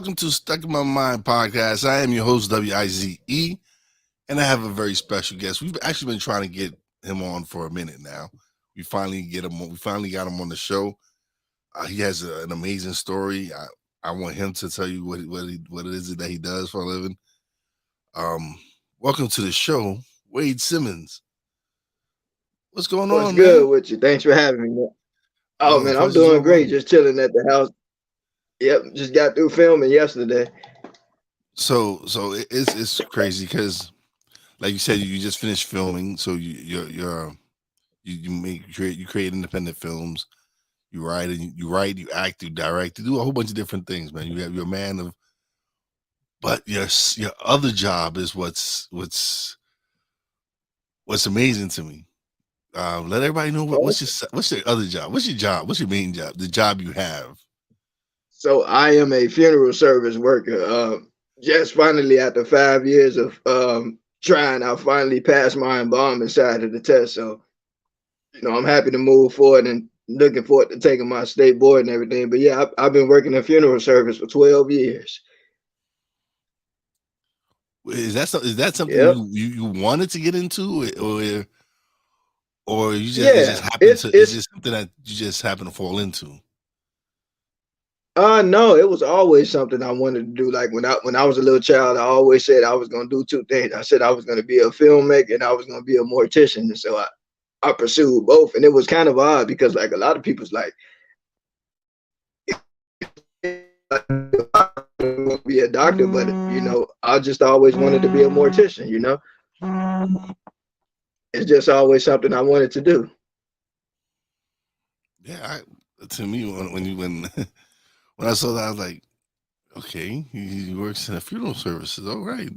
welcome to Stuck in My Mind podcast. I am your host, Wize, and I have a very special guest. We've actually been trying to get him on for a minute now. We finally got him on the show. He has an amazing story. I want him to tell you what it is that he does for a living. Um, welcome to the show, Wade Simmons. What's going What's on, man? good with you? Thanks for having me, man. Oh Oh, the man, I'm pleasure's doing all great. mine. Just chilling at the house. Yep, just got through filming yesterday. So it's crazy because, like you said, you just finished filming. So you create independent films. You act, you direct, you do a whole bunch of different things, man. You're a man of, but your other job is what's amazing to me. Let everybody know what's your other job. What's your job? What's your main job? The job you have. So I am a funeral service worker. Just finally, after 5 years of trying, I finally passed my embalming side of the test. So I'm happy to move forward and looking forward to taking my state board and everything. But yeah, I've been working in funeral service for 12 years. Is that something Yep. you wanted to get into, or you just Yeah. it's It's just something that you just happen to fall into? No, it was always something I wanted to do. Like when I was a little child, I always said I was gonna do two things. I said I was gonna be a filmmaker and I was gonna be a mortician. And so I pursued both. And it was kind of odd because like a lot of people's like be a doctor, but I just always wanted to be a mortician. It's just always something I wanted to do. Yeah, to me when when I saw that, I was like, okay, he works in a funeral services. All right.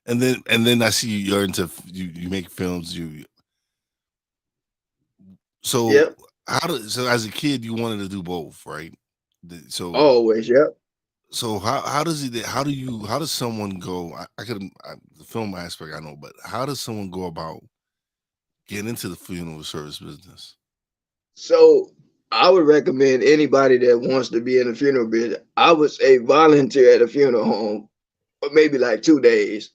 And then I see you're into you make films. So Yep. so as a kid you wanted to do both, right? So Always, yep. how does someone go? The film aspect I know, but how does someone go about getting into the funeral service business? So I would recommend anybody that wants to be in the funeral business. I would say volunteer at a funeral home for maybe like 2 days.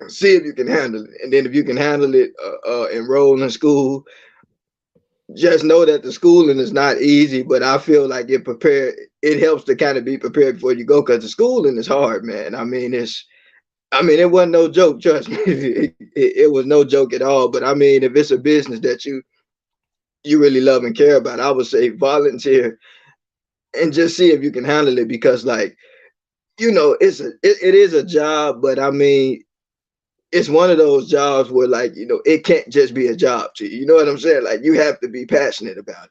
See if you can handle it, and then if you can handle it, enroll in school. Just know that the schooling is not easy, but I feel like it helps to kind of be prepared before you go because the schooling is hard, man. I mean, it wasn't no joke. Trust me, it was no joke at all. But I mean, if it's a business that you really love and care about, I would say volunteer and just see if you can handle it because, like, it is a job, but I mean, it's one of those jobs where, like, it can't just be a job to you. You know what I'm saying? Like, you have to be passionate about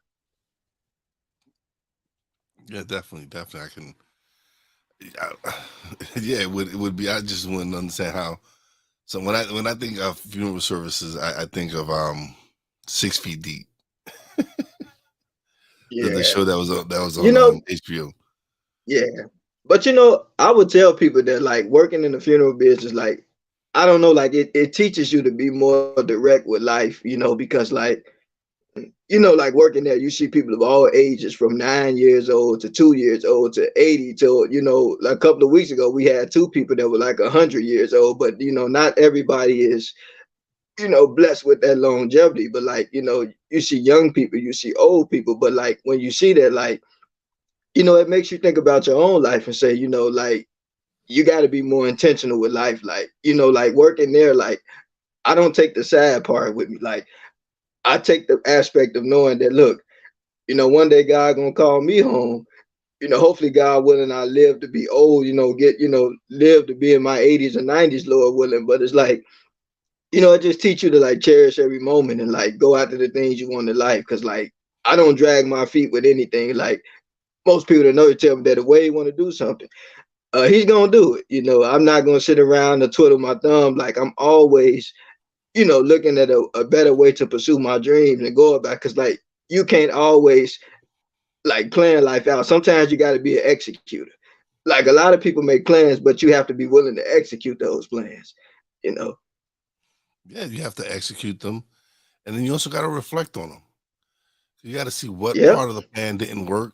it. Yeah, definitely. I can. I, yeah, it would be. I just wouldn't understand how. So when I think of funeral services, I think of 6 Feet Deep, the Yeah, show that was you on know, HBO. yeah. But I would tell people that like working in the funeral business, like I don't know, like it teaches you to be more direct with life, because like like working there, you see people of all ages from 9 years old to 2 years old to 80 to like a couple of weeks ago we had two people that were like 100 years old, but not everybody is blessed with that longevity. But like you see young people, you see old people, but like when you see that, like it makes you think about your own life and say, like you got to be more intentional with life. Like like working there, like I don't take the sad part with me. Like I take the aspect of knowing that look, one day God gonna call me home. Hopefully God willing, I live to be old. Get live to be in my 80s and 90s, Lord willing. But it's like it just teach you to like cherish every moment and like go after the things you want in life. Cause like I don't drag my feet with anything. Like most people that know you tell me that the way you want to do something, he's gonna do it. I'm not gonna sit around and twiddle my thumb. Like I'm always, looking at a better way to pursue my dreams and go about. Cause like you can't always like plan life out. Sometimes you got to be an executor. Like a lot of people make plans, but you have to be willing to execute those plans. You know. Yeah, you have to execute them, and then you also got to reflect on them. You got to see what Yep. part of the plan didn't work,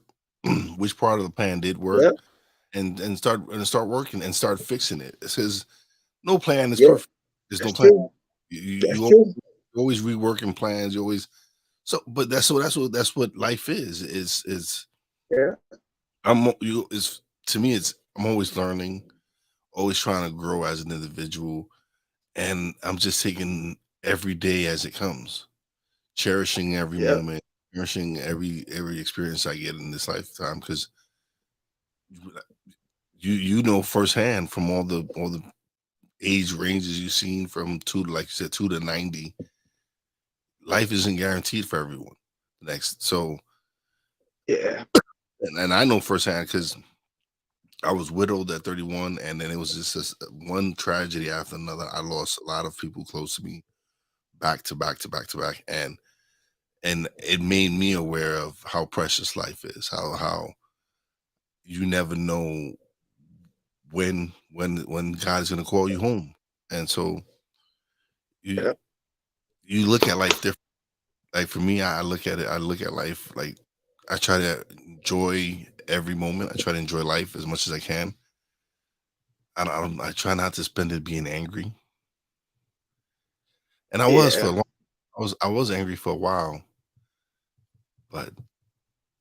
which part of the plan did work, Yep. and start working and start fixing it. It says no plan is Yeah, perfect. There's no that's plan. true. That's You true. always reworking plans. You always but that's what life is Yeah, you is to me it's I'm always learning, always trying to grow as an individual, and I'm just taking every day as it comes, cherishing every yeah, moment, cherishing every experience I get in this lifetime because you know firsthand from all the age ranges you've seen from two to like you said 2 to 90, life isn't guaranteed for everyone. Next, so yeah, and I know firsthand because I was widowed at 31, and then it was just this one tragedy after another. I lost a lot of people close to me, back to back to back to back, and it made me aware of how precious life is. How you never know when God is going to call you home, and so you yeah, you look at life different. Like for me, I look at it. I look at life like I try to enjoy every moment. I try to enjoy life as much as I can. I try not to spend it being angry. And I was for a yeah, long. I was angry for a while, but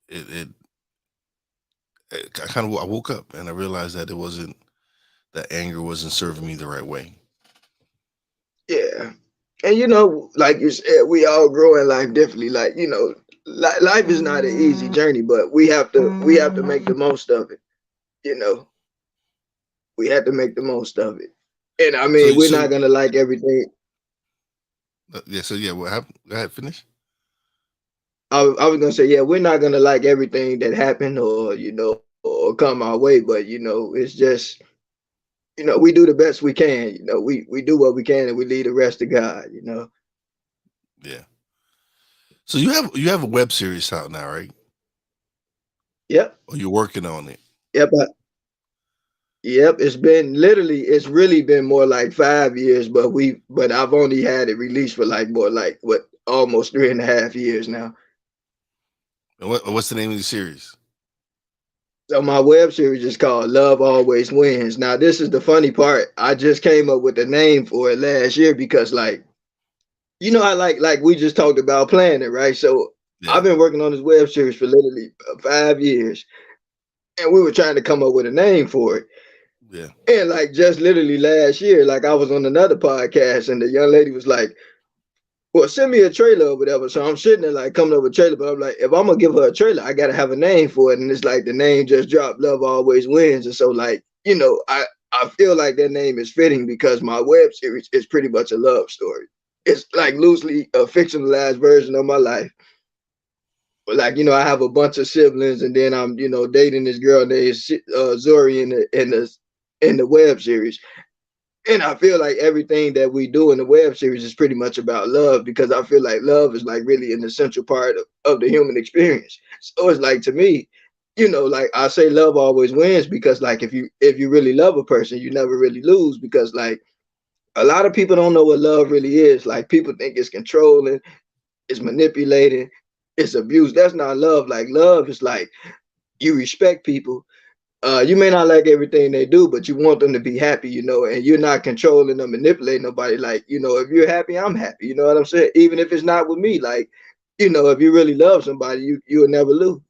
it, it, I kind of I woke up and I realized that it wasn't that anger wasn't serving me the right way. yeah. And like you said, we all grow in life differently. Like life is not an easy journey, but we have to make the most of it. You know, we have to make the most of it. And I So mean, we're so not gonna like everything. yeah, so yeah, what happened? Go ahead, finish. I was gonna say, yeah, we're not gonna like everything that happened or or come our way, but it's just we do the best we can. We do what we can and we leave the rest to God. Yeah. So you have a web series out now, right? Yep, Or you're working on it? yep, yep. It's really been more like 5 years, but I've only had it released for like more like what almost 3.5 years now. And what's the name of the series? So my web series is called Love Always Wins. Now this is the funny part. I just came up with the name for it last year because like I like we just talked about planning, right? So Yeah, I've been working on this web series for literally 5 years, and we were trying to come up with a name for it. yeah, And like just literally last year, like I was on another podcast, and the young lady was like, "Well, send me a trailer or whatever." So I'm sitting there like coming up with a trailer, but I'm like, if I'm gonna give her a trailer, I gotta have a name for it. And it's like the name just dropped, Love Always Wins. And so like I feel like that name is fitting because my web series is pretty much a love story. It's like loosely a fictionalized version of my life. But like I have a bunch of siblings, and then I'm dating this girl named Zori in the web series. And I feel like everything that we do in the web series is pretty much about love because I feel like love is like really an essential part of the human experience. So it's like to me, like I say love always wins because like if you really love a person, you never really lose because like a lot of people don't know what love really is. Like people think it's controlling, it's manipulating, it's abuse. That's not love. Like love is like you respect people. You may not like everything they do, but you want them to be happy, and you're not controlling or manipulating nobody. Like, if you're happy, I'm happy. You know what I'm saying? Even if it's not with me, like, if you really love somebody, you'll never lose.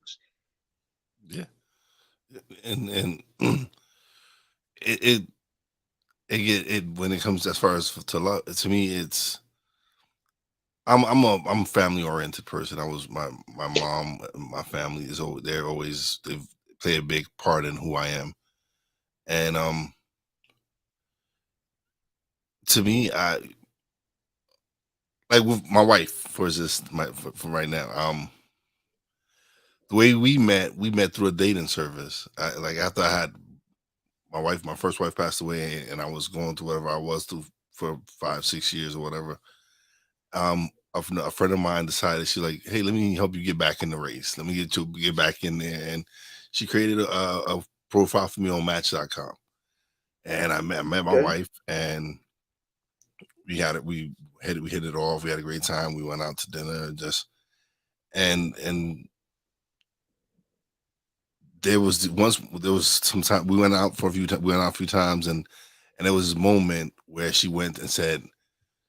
yeah. And it it it when it comes as far as to love, to me, it's I'm a family oriented person. I was my mom, my family is always they've play a big part in who I am, and to me, I like with my wife for this for right now. The way we met through a dating service. Like after I had my first wife passed away, and I was going through whatever I was through for 5 6 years or whatever. A friend of mine decided she's like, hey, let me help you get back in the race. Let me get back in there, and she created a profile for me on Match.com, and I met my Okay. wife, and we hit it off. We had a great time. We went out to dinner, just and there was some time we went out for a few times. We went out a few times, and there was this moment where she went and said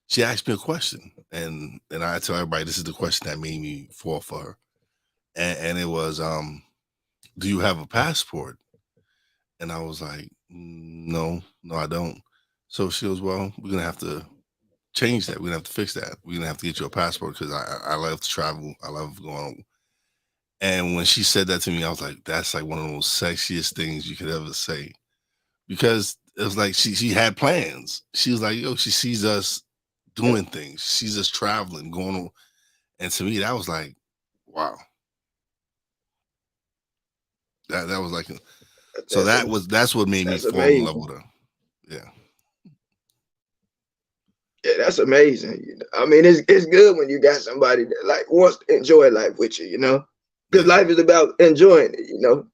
she asked me a question, and I tell everybody this is the question that made me fall for her, and it was do you have a passport? And I was like, no, no, I don't. So she goes, well, we're gonna have to change that. We're gonna have to fix that. We're gonna have to get you a passport because I love to travel. I love going. And when she said that to me, I was like, that's like one of the most sexiest things you could ever say. Because it was like she had plans. She was like, yo, she sees us Yeah, doing things, she sees us traveling, going on. And to me, that was like, wow. That was like so that's that's what made me that's fall in love amazing. with her. Yeah. Yeah, that's amazing. I mean, it's good when you got somebody that like wants to enjoy life with you. Because Yeah. life is about enjoying it.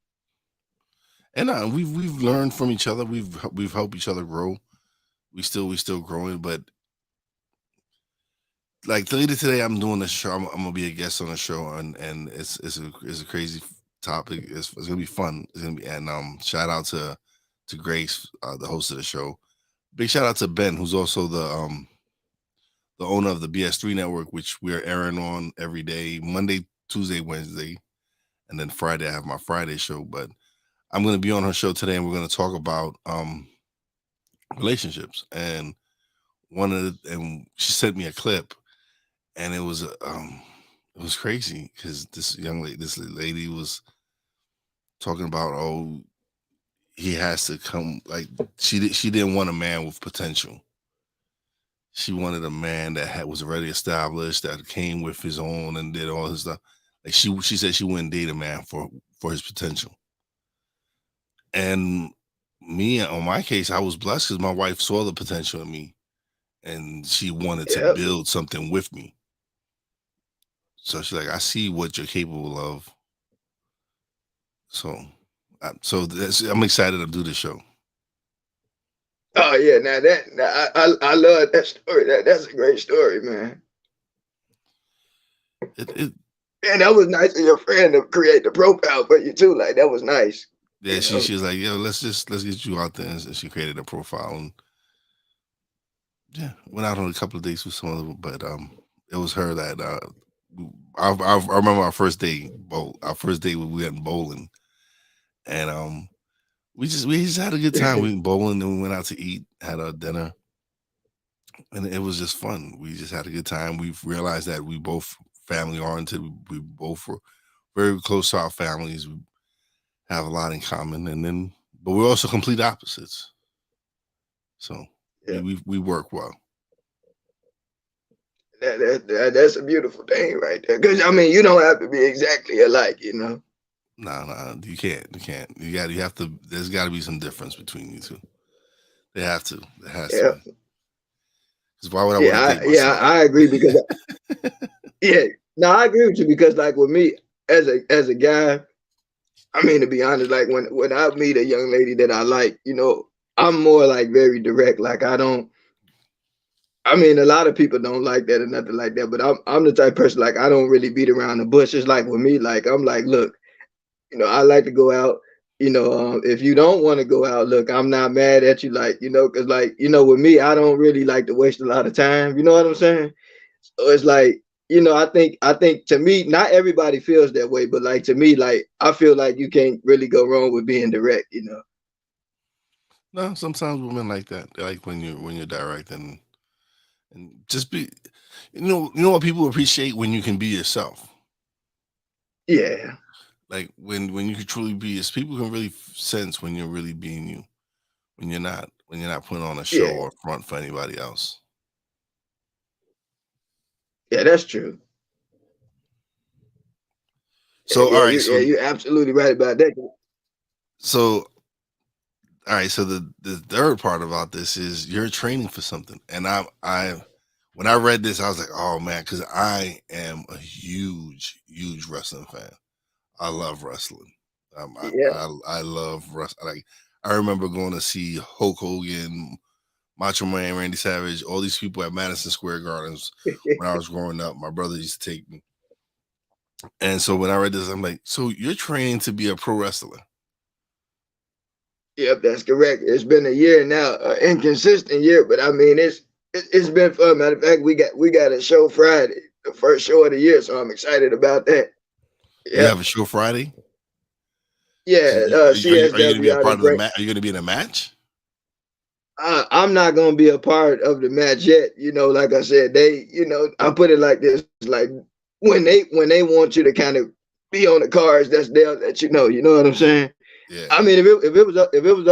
And we've learned from each other. We've helped each other grow. We still growing, but like later today, I'm doing a show. I'm gonna be a guest on a show, and it's a crazy topic. It's gonna be fun. It's gonna be and shout out to Grace, the host of the show. Big shout out to Ben, who's also the owner of the BS3 network, which we're airing on every day, Monday, Tuesday, Wednesday, and then Friday I have my Friday show. But I'm gonna be on her show today, and we're gonna talk about relationships. And and she sent me a clip, and it was crazy because this lady was talking about, oh, he has to come, like she didn't want a man with potential. She wanted a man that was already established, that came with his own and did all his stuff. Like she said she wouldn't date a man for his potential. And me, on my case, I was blessed because my wife saw the potential in me, and she wanted to Yeah, build something with me. So she's like, I see what you're capable of. So, I'm excited to do the show. oh yeah, now I love that story. That's a great story, man. It And that was nice of your friend to create the profile for you too. Like that was nice. Yeah, You know. she was like, yo, let's get you out there, and she created a profile, and yeah, went out on a couple of dates with some other, but it was her that I remember our first date, our first date we went bowling, and we just had a good time. We went bowling, then we went out to eat, had our dinner, and it was just fun. We just had a good time. We've realized that we both family oriented. We both were very close to our families. We have a lot in common, and then but we're also complete opposites. So Yeah, we work well. that's a beautiful thing right there. Because I mean, you don't have to be exactly alike. No, you can't. You can't. You have to. There's got to be some difference between you two. They have to. There has to Yeah, be. Because why would I want to date yeah, myself? I agree because yeah, no, I agree with you because like with me as a guy, I mean to be honest, like when I meet a young lady that I like, I'm more like very direct. Like I don't. I mean, a lot of people don't like that or nothing like that, but I'm the type of person like I don't really beat around the bush. It's like with me, like I'm like, look, I like to go out. If you don't want to go out, look, I'm not mad at you, like, because like, with me, I don't really like to waste a lot of time. You know what I'm saying? So it's like, I think to me, not everybody feels that way, but like to me, like I feel like you can't really go wrong with being direct. No, sometimes women like that. They like when you're direct and just be. You know what people appreciate when you can be yourself. Yeah, Like when you can truly be yourself, people can really sense when you're really being you. When you're not putting on a show yeah, or front for anybody else. yeah. That's true. Yeah, So all yeah, right, you yeah, you're absolutely right about that. so all right, so the third part about this is you're training for something, and I when I read this, I was like, oh man, because I am a huge wrestling fan. I love wrestling. Yeah, I love wrestling. Like I remember going to see Hulk Hogan, Macho Man, Randy Savage, all these people at Madison Square Gardens when I was growing up. My brother used to take me, and so when I read this, I'm like, so you're training to be a pro wrestler? Yep, that's correct. It's been a year now, inconsistent year, but I mean it's been fun. Matter of fact, we got a show Friday, the first show of the year, so I'm excited about that. You Yep. have a show Friday. So Yeah, are you going to be CSW a out part in of the Great. match? Are you going to be in a match? I'm not gonna be a part of the match yet. You know, like I said, I put it like this: like when they want you to kind of be on the cards, that's there that you know. You know what I'm saying? Yeah. I mean, if it was up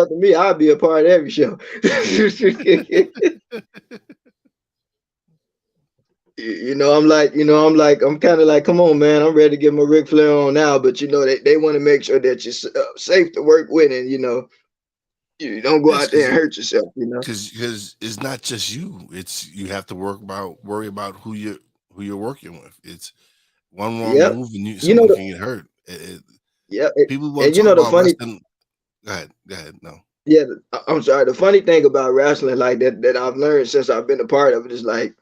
to me, I'd be a part of every show. I'm kind of like, come on, man, I'm ready to get my Ric Flair on now. But they want to make sure that you're safe to work with, and you don't go Yes, out there and hurt yourself. You know. because it's not just you. It's you have to worry about who you're working with. It's one wrong Yep. move and You know someone the can get hurt. Yep. People want And to talk the about funny wrestling. Go ahead. Go ahead. No. Yeah, I'm sorry. The funny thing about wrestling, like that I've learned since I've been a part of it, is like,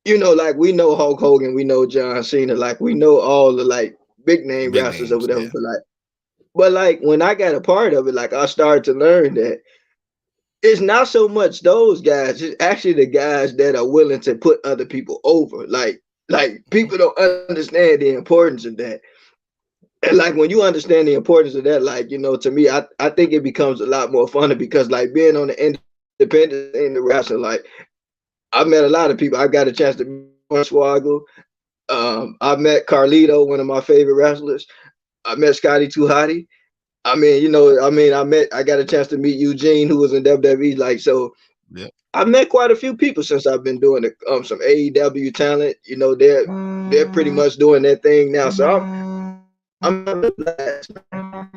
like we know Hulk Hogan, we know John Cena, like we know all the like big The name big wrestlers or names. whatever. Yeah. But like when I got a part of it, like I started to learn that it's not so much those guys, it's actually the guys that are willing to put other people over. Like people don't understand the importance of that. And like when you understand the importance of that, like, to me, I think it becomes a lot more funny because like being on the independent scene, the wrestling, like I met a lot of people. I got a chance to meet Swaggle. I met Carlito, one of my favorite wrestlers. I met Scotty Too Hotty. I got a chance to meet Eugene, who was in WWE. Like, so Yeah. I've met quite a few people since I've been doing it. Some AEW talent. They're pretty much doing their thing now. So I'm having a blast, man.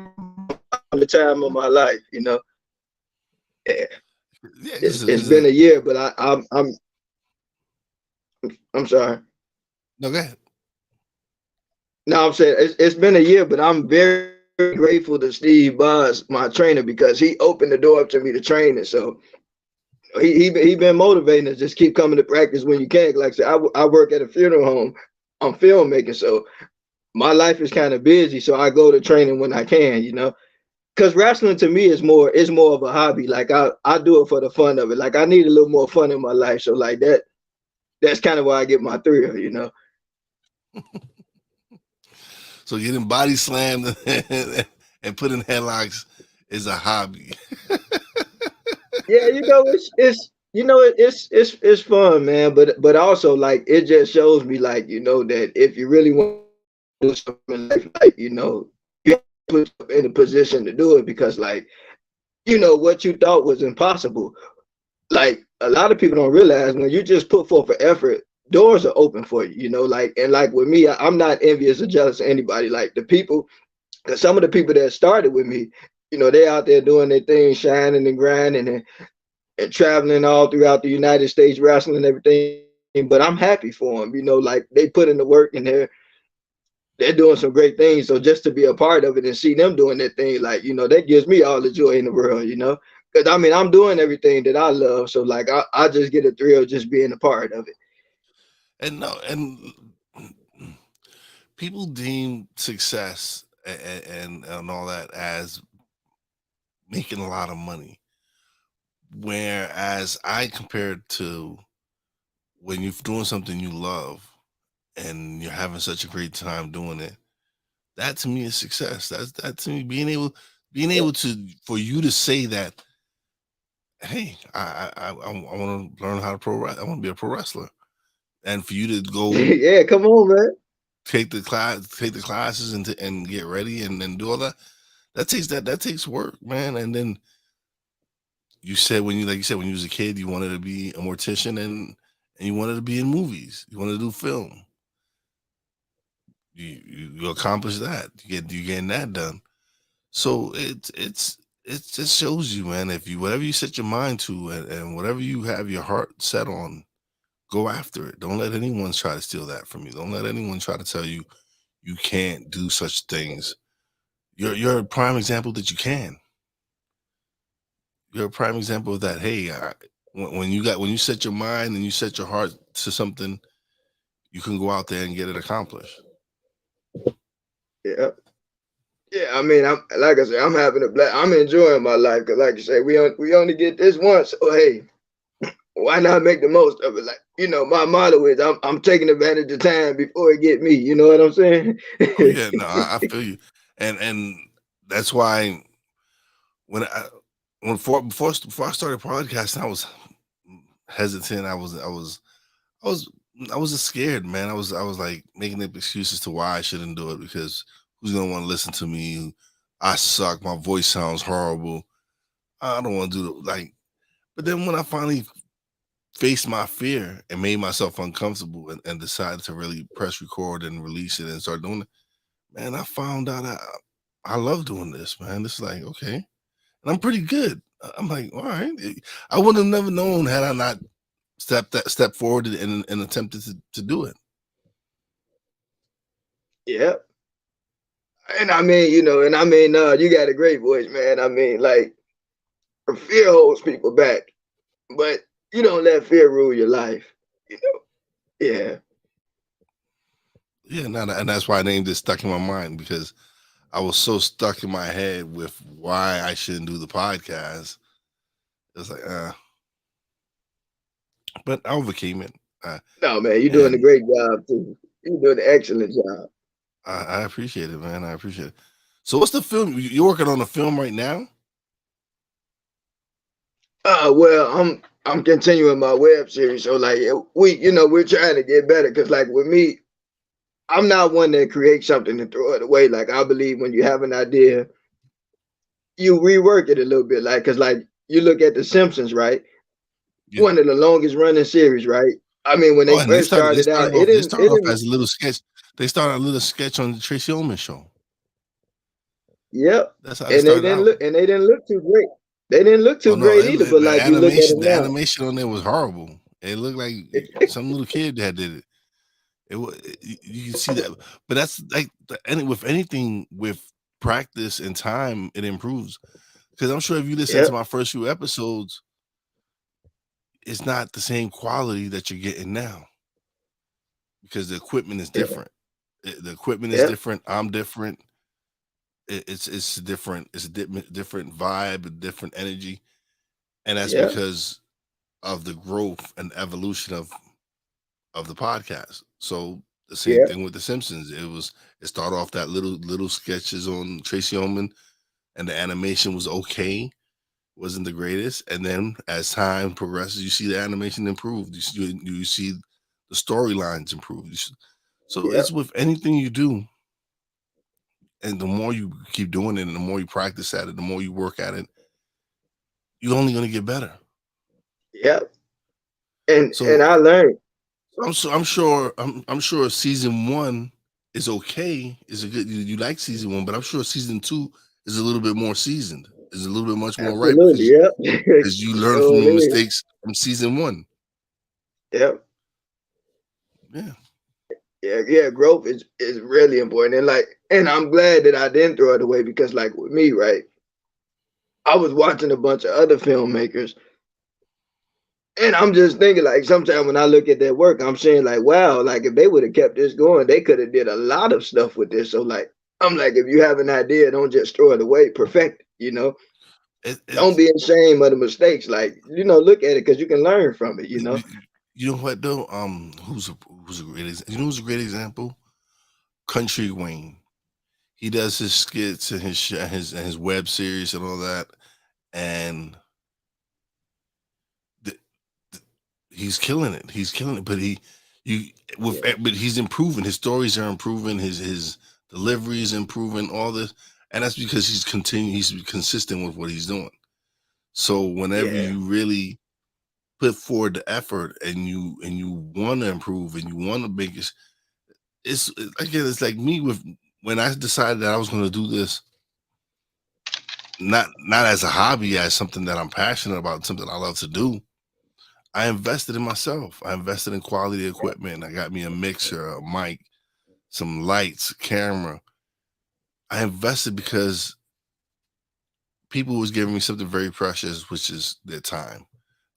I'm the time of my life. Yeah. Yeah. It's been a year, but I'm sorry. No. Go ahead. No, I'm saying it's been a year, but I'm very grateful to Steve Buzz, my trainer, because he opened the door up to me to training. So he been motivating us. Just keep coming to practice when you can. Like I said, I work at a funeral home. I'm filmmaking, so my life is kind of busy. So I go to training when I can. Because wrestling to me is more of a hobby. Like I do it for the fun of it. Like I need a little more fun in my life. So like that's kind of why I get my thrill. So getting body slammed and put in headlocks is a hobby. Yeah, it's fun, man. But also like it just shows me like that if you really want to do something in life, like you have to put yourself in a position to do it because like what you thought was impossible. Like a lot of people don't realize when you just put forth an effort, doors are open for you. Like and like with me, I'm not envious or jealous of anybody. Like the people, cause some of the people that started with me, they out there doing their thing, shining and grinding and traveling all throughout the United States, wrestling and everything. But I'm happy for them. Like they put in the work and they're doing some great things. So just to be a part of it and see them doing their thing, like that gives me all the joy in the world. Because I mean, I'm doing everything that I love. So like I just get a thrill just being a part of it. And no, and people deem success and all that as making a lot of money. Whereas I compared to when you're doing something you love and you're having such a great time doing it, that to me is success. That to me being able to for you to say that, hey, I want to learn how to I want to be a pro wrestler, and for you to go Yeah, come on, man. take the classes and get ready and then do all that. That takes work, man. And then you said when you like you said when you was a kid, you wanted to be a mortician and you wanted to be in movies. You wanted to do film. You accomplish that. You getting that done. So it just shows you, man. If you whatever you set your mind to and whatever you have your heart set on, go after it. Don't let anyone try to steal that from you. Don't let anyone try to tell you you can't do such things. You're a prime example that you can. You're a prime example of that. Hey, when you set your mind and you set your heart to something, you can go out there and get it accomplished. Yeah. Yeah, I mean, I'm like I said, I'm having a blast. I'm enjoying my life because, like you say, we only get this once. So hey, why not make the most of it? Like my motto is, I'm taking advantage of time before it get me. You know what I'm saying? Oh yeah, no, I feel you, and that's why when I when before I started podcasting, I was hesitant. I was I was just scared, man. I was like making up excuses to why I shouldn't do it because who's gonna want to listen to me? I suck. My voice sounds horrible. I don't want to do it. Like, but then when I finally faced my fear and made myself uncomfortable and decided to really press record and release it and start doing it, man, I found out I love doing this, man. It's like, okay. And I'm pretty good. I'm like, all right. I would have never known had I not step forward and attempted to do it. Yeah. And I mean, you got a great voice, man. I mean, like fear holds people back, but you don't let fear rule your life. You know? Yeah. Yeah, no, and that's why I named it stuck in my mind because I was so stuck in my head with why I shouldn't do the podcast. It's like, but I overcame it. No, man, you're doing a And great job too. You're doing an excellent job. I appreciate it, man. I appreciate it. So, what's the film? You're working on a film right now? Well, I'm continuing my web series, so like we're trying to get better because like with me, I'm not one that creates something and throw it away. Like I believe when you have an idea, you rework it a little bit. Like because like you look at the Simpsons, right? Yeah. One of the longest running series, right? I mean, when Oh, they and they first started. They started out, started it off. They didn't it started off didn't as a little sketch. They started a little sketch on the Tracy Ullman show. yep. That's how they And they started didn't out. look too great. They didn't look Oh too no, great either, but like you look at them the now. animation on there was horrible. It looked like some little kid that did it. You can see that, but that's like with anything with practice and time, it improves. Because I'm sure if you listen to Yep, my first few episodes, it's not the same quality that you're getting now because the equipment is yep, different. The equipment is yep, different. I'm different. It's different. It's a different vibe, a different energy, and that's yep, because of the growth and evolution of the podcast. So the same yep, thing with the Simpsons. It started off that little sketches on Tracy Ullman, and the animation was okay, wasn't the greatest. And then as time progresses, you see the animation improve. You see the storylines improve. So it's yep, with anything you do, and the more you keep doing it, and the more you practice at it, the more you work at it, you're only going to get better. yep. And So I learned. I'm sure season one is okay. Is a good you like season one, but I'm sure season two is a little bit more seasoned. Is a little bit much more right Absolutely, yep. because you learn from your Sure is. mistakes from season one. Yep. Yeah. Yeah, yeah, growth is really important. And I'm glad that I didn't throw it away because like with me, right? I was watching a bunch of other filmmakers and I'm just thinking like sometimes when I look at their work, I'm saying like, wow, like if they would have kept this going, they could have did a lot of stuff with this. So like I'm like, if you have an idea, don't just throw it away, perfect it. Don't It's be ashamed of the mistakes. Like, look at it because you can learn from it, you, you know what though? Who's a you know who's a great example? Country Wayne. He does his skits and his web series and all that, and the, he's killing it. He's killing it. But you with Yeah, but he's improving. His stories are improving. His delivery is improving. All this, and that's because he's consistent with what he's doing. So whenever yeah, you really put forward the effort and you want to improve and you want to make it, it's again it's like me with when I decided that I was going to do this not as a hobby as something that I'm passionate about, something I love to do. I invested in myself. I invested in quality equipment. I got me a mixer, a mic, some lights, camera. I invested because people was giving me something very precious, which is their time.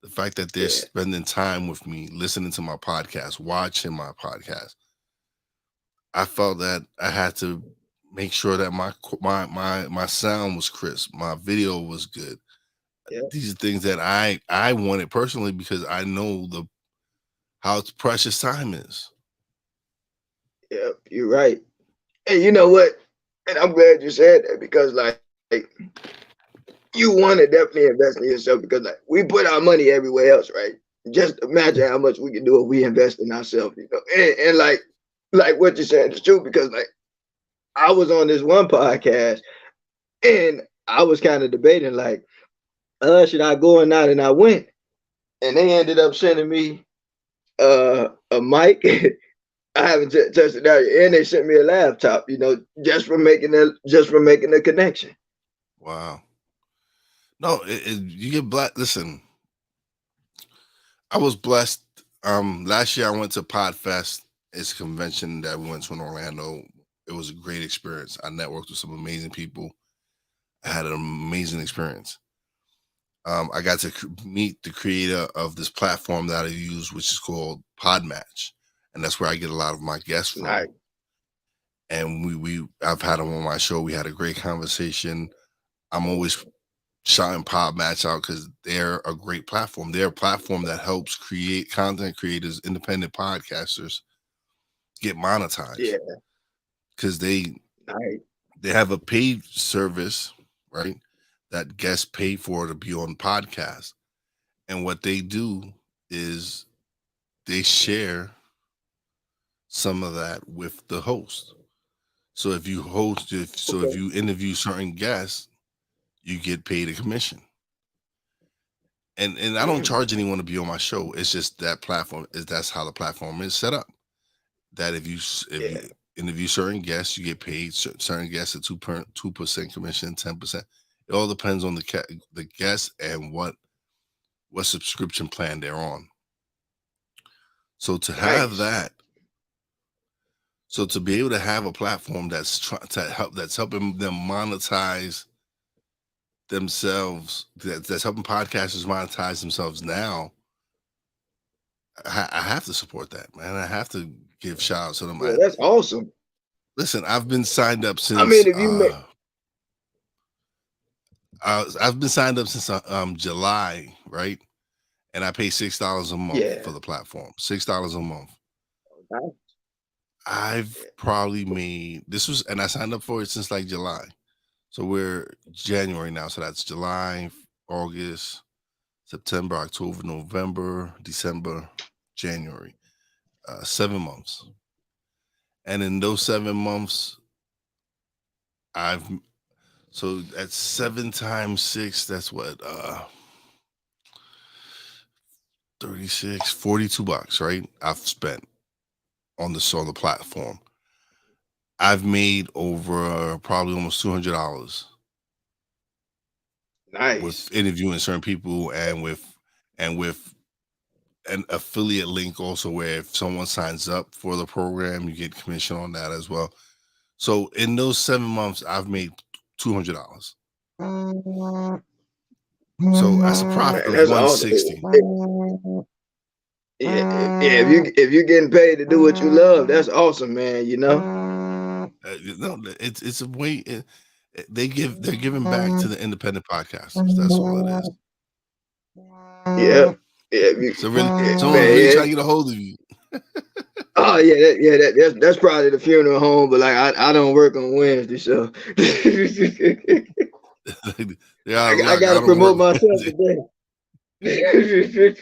The fact that they're yeah, spending time with me, listening to my podcast, watching my podcast. I felt that I had to. make sure that my sound was crisp, my video was good. Yeah, These are things that I wanted personally because I know the how precious time is. yeah, you're right. And you know what? And I'm glad you said that because like you want to definitely invest in yourself because like we put our money everywhere else, right? Just imagine how much we can do if we invest in ourselves, you know. And like what you said is true because like I was on this one podcast and I was kind of debating like, should I go or not? And I went, and they ended up sending me a mic. I haven't touched it out yet, and they sent me a laptop. You know, just from making the connection. Wow. No, you get blessed. Listen, I was blessed. Last year I went to Podfest. It's a convention that we went to in Orlando. It was a great experience. I networked with some amazing people. I had an amazing experience. I got to meet the creator of this platform that I use, which is called Podmatch, and that's where I get a lot of my guests from. Like, And I've had him on my show. We had a great conversation. I'm always shouting Podmatch out because they're a great platform. They're a platform that helps create content creators, independent podcasters get monetized yeah, because like, they have a paid service, right? That guests pay for to be on podcast. And what they do is they share some of that with the host. So if okay, you interview certain guests, you get paid a commission. And I don't mm, charge anyone to be on my show. It's just that platform is that's how the platform is set up. That if you yeah, interview certain guests, you get paid. Certain guests at 2% commission, 10%. It all depends on the guest and what subscription plan they're on. So to have nice. that, so to be able to have a platform that's helping them monetize themselves, that's helping podcasters monetize themselves now, I have to support that, man. I have to give shout outs to them. Yeah, that's awesome. Listen, I've been signed up I since mean, if you make, I've been signed up since July, right? And I pay $6 a month yeah, for the platform. $6 a month. nice. I've probably made this was, and I signed up for it since like July. So we're January now. So that's July, August, September, October, November, December, January. 7 months. And in those 7 months, I've so that's 7 times 6. That's what 36, $42, right? I've spent on the platform. I've made over probably almost $200 with Nice. interviewing certain people and with an affiliate link also where if someone signs up for the program, you get commission on that as well. So in those 7 months, I've made $200. So that's a profit Man, of that's awesome. 160. Yeah, if you getting paid to do what you love, that's awesome, man. You know. No, it's a way they're giving back to the independent podcasters. That's all it is. Yeah, yeah, So really, yeah, someone's man. really Yeah. trying to get a hold of you. Oh yeah, that's probably the funeral home, but like I don't work on Wednesday, so They're out of I luck. got I to don't promote work myself Wednesday. today.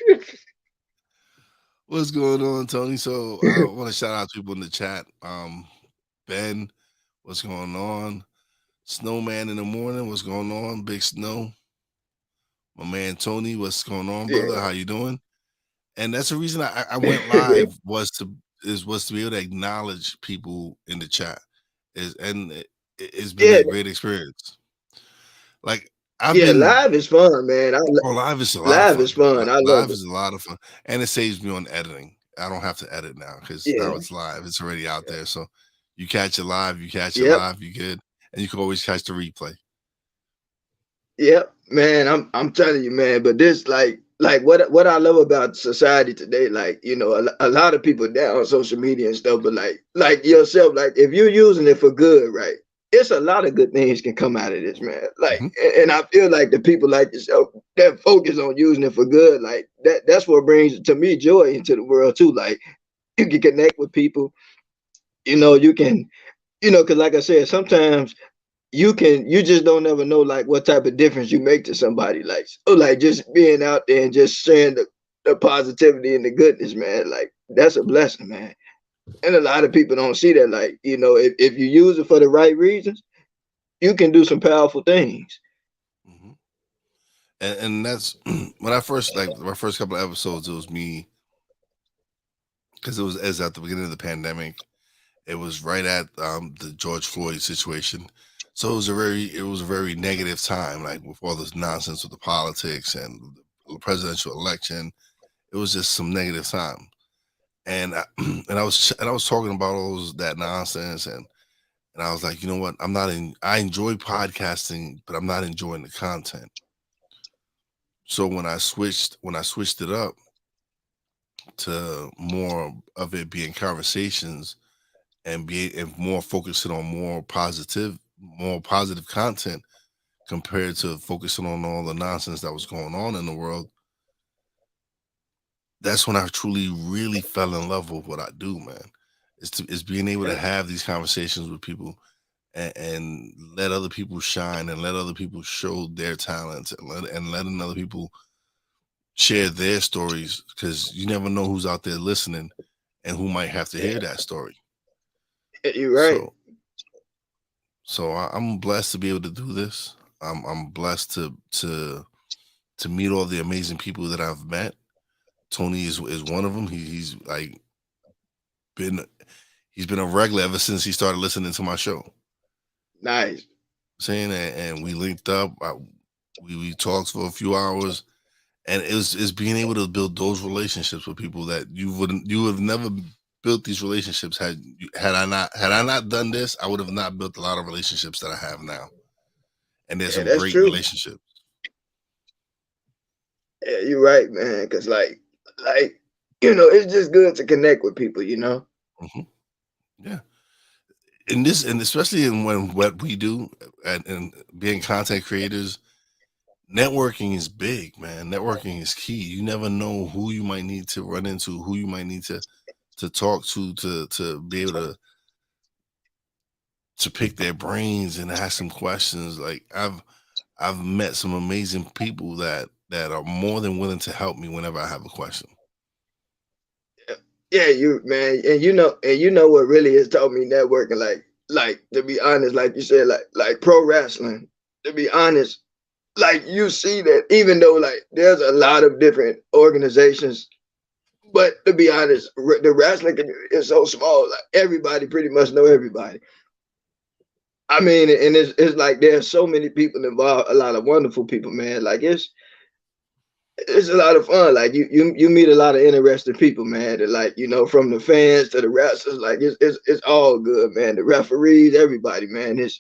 What's going on, Tony? So I want to shout out people in the chat. Ben, what's going on? Snowman in the morning, what's going on? Big Snow, my man Tony, what's going on, Yeah. brother? How you doing? And that's the reason I went live was to be able to acknowledge people in the chat. It's been Yeah, a great experience. Like I've yeah. been Live is fun, man. live is a lot of Live fun. is fun. I love Live it. is a lot of fun, and it saves me on editing. I don't have to edit now because now Yeah. it's live. It's already out there. So you catch it live, Yep. you good, and you can always catch the replay. Yep. Man, I'm telling you, man. But this like what I love about society today, like you know, a lot of people down on social media and stuff, but like yourself, like if you're using it for good, right? it's a lot of good things can come out of this, man. Like, Mhm. and I feel like the people like yourself that focus on using it for good, like that's what brings to me joy into the world too. Like, you can connect with people, you can, because like I said, sometimes you just don't ever know like what type of difference you make to somebody. Like, so like just being out there and just sharing the positivity and the goodness, man. Like, that's a blessing, man. And a lot of people don't see that. Like, if you use it for the right reasons, you can do some powerful things. Mhm. And that's when I first like my first couple of episodes. It was me because it was as at the beginning of the pandemic. It was right at the George Floyd situation, so it was a very negative time, like with all this nonsense with the politics and the presidential election. It was just some negative time, and and I was talking about that nonsense, and I was like, you know what? I'm not in. I enjoy podcasting, but I'm not enjoying the content. So when I switched it up to more of it being conversations and more focusing on more positive content compared to focusing on all the nonsense that was going on in the world. That's when I truly really fell in love with what I do, man. Is being able to Yeah, have these conversations with people and let other people shine and let other people show their talents and letting other people share their stories because you never know who's out there listening and who might have to yeah, hear that story. you're right. So I'm blessed to be able to do this. I'm blessed to meet all the amazing people that I've met. Tony is one of them. Been he's been a regular ever since he started listening to my show. Nice. Saying and we linked up. We talked for a few hours, and it's being able to build those relationships with people that you would have never built these relationships had I not done this. I would have not built a lot of relationships that I have now, and there's Yeah, some that's great true. relationships. Yeah, you're right, man. Cause like, it's just good to connect with people. Hmm. Yeah, and especially in when what we do and being content creators, networking is big, man. Networking is key. You never know who you might need to run into, who you might need to talk to be able to pick their brains and ask some questions. Like I've met some amazing people that are more than willing to help me whenever I have a question. Yeah, you man, and you know what really has taught me networking, like to be honest, like you said, like pro wrestling. To be honest, like you see that even though like there's a lot of different organizations, but to be honest, the wrestling community is so small. Like everybody pretty much know everybody. I mean, and it's like there's so many people involved, a lot of wonderful people, man. Like it's a lot of fun. Like you meet a lot of interesting people, man. That like from the fans to the wrestlers, like it's all good, man. The referees, everybody, man. It's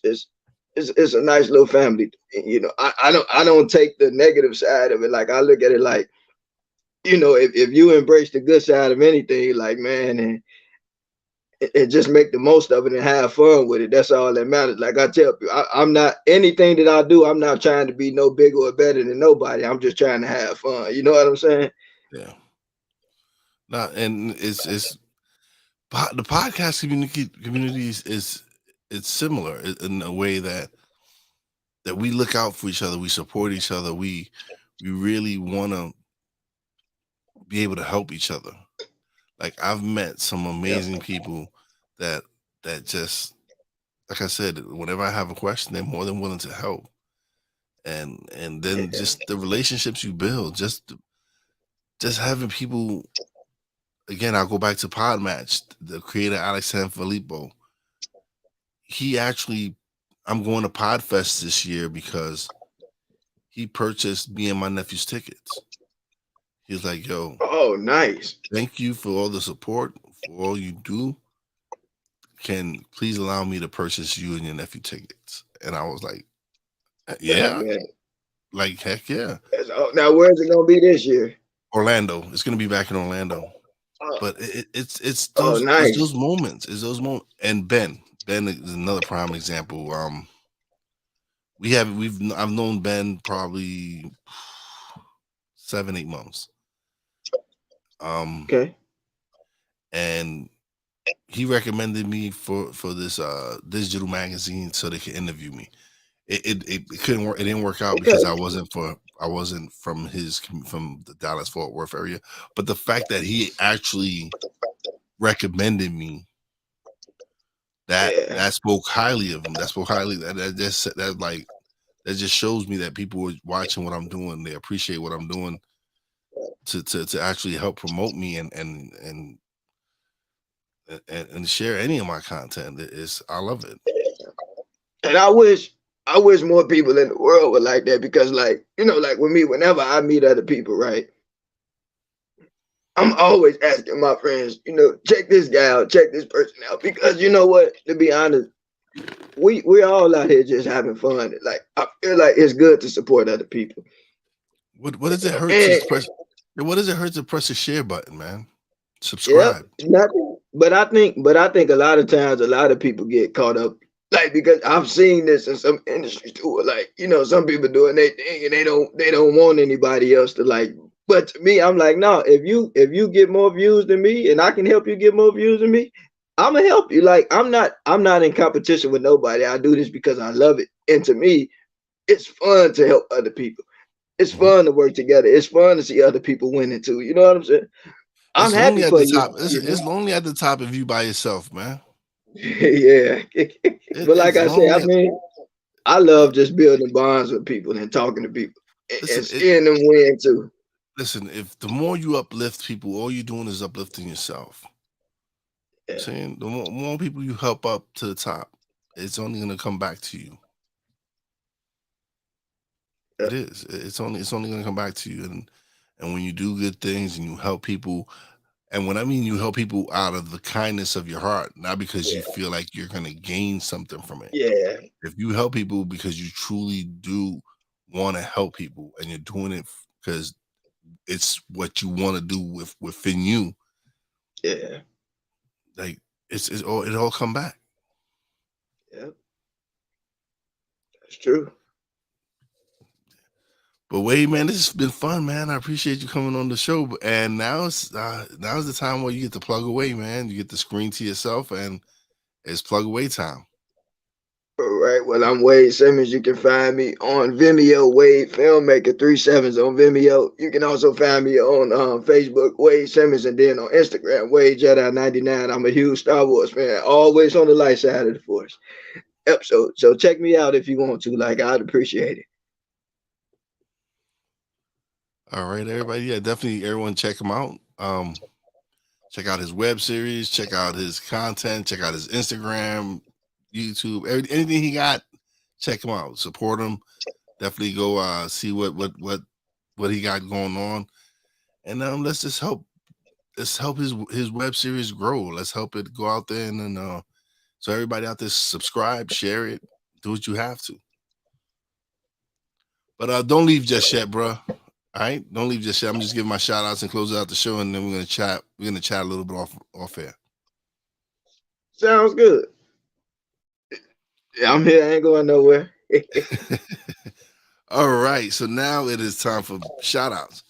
a nice little family. I don't take the negative side of it. Like I look at it like if you embrace the good side of anything, like man, and just make the most of it and have fun with it. That's all that matters. Like I tell people, I'm not anything that I do. I'm not trying to be no bigger or better than nobody. I'm just trying to have fun. You know what I'm saying? Yeah. Now, and the podcast communities is it's similar in a way that we look out for each other, we support each other, we really want to be able to help each other. Like I've met some Yeah. amazing people that just like I said, whenever I have a question, they're more than willing to help. And then Yeah. just the relationships you build, just having people. Again, I'll go back to Podmatch, the creator Alex Sanfilippo. He actually, I'm going to Podfest this year because he purchased me and my nephew's tickets. He was like, "Yo, Oh, nice. thank you for all the support, for all you do. Can please allow me to purchase you and your nephew tickets?" And I was like, Nah, "Yeah, man. like heck yeah." Now, where's it gonna be this year? Orlando. It's gonna be back in Orlando. Oh, But it's oh, those nice. moments. It's those moments. And Ben. Ben is another prime example. I've known Ben probably 7, 8 months. Um, Okay. and he recommended me for this digital magazine so they could interview me. It couldn't work. It didn't work out because Okay. I wasn't from the Dallas Fort Worth area. But the fact that he actually recommended me, Yeah. that spoke highly of him. That spoke highly. That just shows me that people are watching what I'm doing. They appreciate what I'm doing to actually help promote me and share any of my content. I love it. And I wish more people in the world were like that because like, like with me, whenever I meet other people, right? I'm always asking my friends, check this guy out, check this person out. Because you know what? To be honest, we all out here just having fun. Like I feel like it's good to support other people. What does it hurt to And press? What does it hurt to press the share button, man? yep, Subscribe. nothing. But I think a lot of times a lot of people get caught up. Like because I've seen this in some industries too. Like, some people doing their thing and they don't want anybody else to like. But to me, I'm like, no, if you get more views than me and I can help you get more views than me, I'm gonna help you. Like I'm not in competition with nobody. I do this because I love it. And to me, it's fun to help other people. It's Mhm. fun to work together. It's fun to see other people winning too. You know what I'm saying? I'm It's lonely happy at for the you. top. It's lonely at the top if you by yourself, man. Yeah. But like It's I said, I lonely. mean, I love just building bonds with people and talking to people and Listen, seeing them win too. listen. If the more you uplift people, all you're doing is uplifting yourself. I'm Yeah, saying the more people you help up to the top, it's only gonna come back to you. yeah, It is. It's only gonna come back to you. And when you do good things and you help people, and when I mean you help people out of the kindness of your heart, not because you yeah, feel like you're gonna gain something from it. yeah, If you help people because you truly do want to help people and you're doing it because it's what you want to do within you, yeah, like it all come back. yeah. That's true. But wait, man, this has been fun, man. I appreciate you coming on the show. And now's the time where you get to plug away, man. You get the screen to yourself, and it's plug away time. All right. Well, I'm Wade Simmons. You can find me on Vimeo, Wade Filmmaker 37s on Vimeo. You can also find me on Facebook, Wade Simmons, and then on Instagram, Wade Jedi 99. I'm a huge Star Wars fan, always on the light side of the force. Yep. So check me out if you want to. Like I'd appreciate it. All right, everybody. Yeah, definitely everyone check him out. Check out his web series, check out his content, check out his Instagram, YouTube, anything he got, check him out. Support him. Definitely go see what he got going on. And let's just help his web series grow. Let's help it go out there and so everybody out there subscribe, share it, do what you have to. But don't leave just yet, bro. All right, don't leave just yet. I'm just giving my shout outs and close out the show, and then we're gonna chat. We're gonna chat a little bit off air. Sounds good. Yeah, I'm here. I ain't going nowhere. All right, so now it is time for shout outs.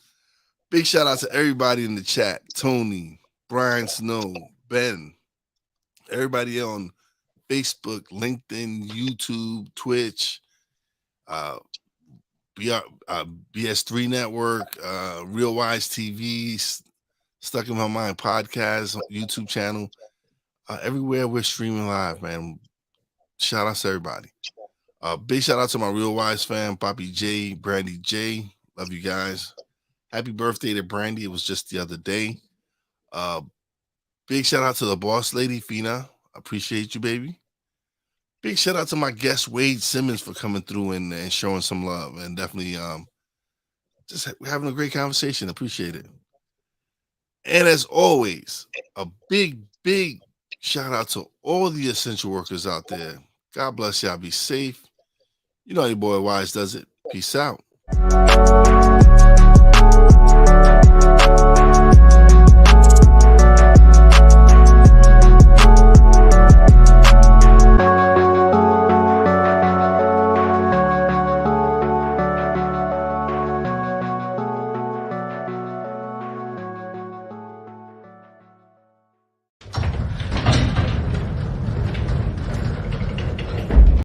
Big shout out to everybody in the chat: Tony, Brian Snow, Ben, everybody on Facebook, LinkedIn, YouTube, Twitch, uh, BS3 Network, Real Wise TV, Stuck in My Mind podcast, YouTube channel. Everywhere we're streaming live, man. Shout out to everybody. Big shout out to my Real Wise fam, Poppy J, Brandy J. Love you guys. Happy birthday to Brandy. It was just the other day. Uh, Big shout out to the boss lady, Fina. Appreciate you, baby. Big shout out to my guest, Wade Simmons, for coming through and showing some love and definitely just having a great conversation. Appreciate it. And as always, a big shout out to all the essential workers out there. God bless y'all. Be safe. You know your boy Wise does it. Peace out.